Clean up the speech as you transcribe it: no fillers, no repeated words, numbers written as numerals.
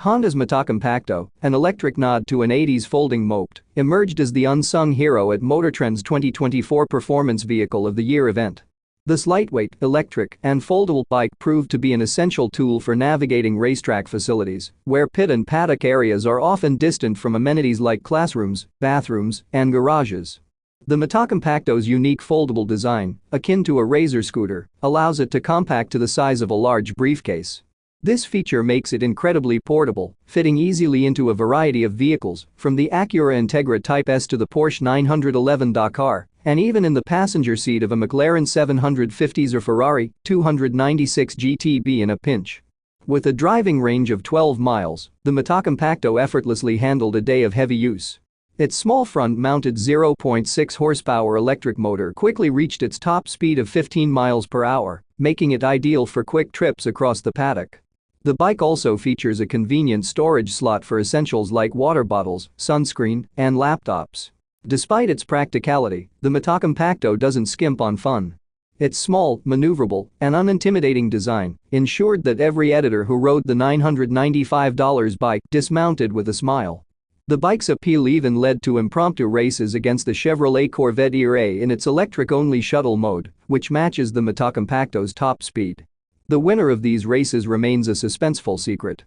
Honda's Motocompacto, an electric nod to an 80s folding moped, emerged as the unsung hero at MotorTrend's 2024 Performance Vehicle of the Year event. This lightweight, electric, and foldable bike proved to be an essential tool for navigating racetrack facilities, where pit and paddock areas are often distant from amenities like classrooms, bathrooms, and garages. The Motocompacto's unique foldable design, akin to a razor scooter, allows it to compact to the size of a large briefcase. This feature makes it incredibly portable, fitting easily into a variety of vehicles, from the Acura Integra Type S to the Porsche 911 Dakar, and even in the passenger seat of a McLaren 750s or Ferrari 296 GTB in a pinch. With a driving range of 12 miles, the Motocompacto effortlessly handled a day of heavy use. Its small front-mounted 0.6 horsepower electric motor quickly reached its top speed of 15 miles per hour, making it ideal for quick trips across the paddock. The bike also features a convenient storage slot for essentials like water bottles, sunscreen, and laptops. Despite its practicality, the Motocompacto doesn't skimp on fun. Its small, maneuverable, and unintimidating design ensured that every editor who rode the $995 bike dismounted with a smile. The bike's appeal even led to impromptu races against the Chevrolet Corvette E-Ray in its electric-only shuttle mode, which matches the Motocompacto's top speed. The winner of these races remains a suspenseful secret.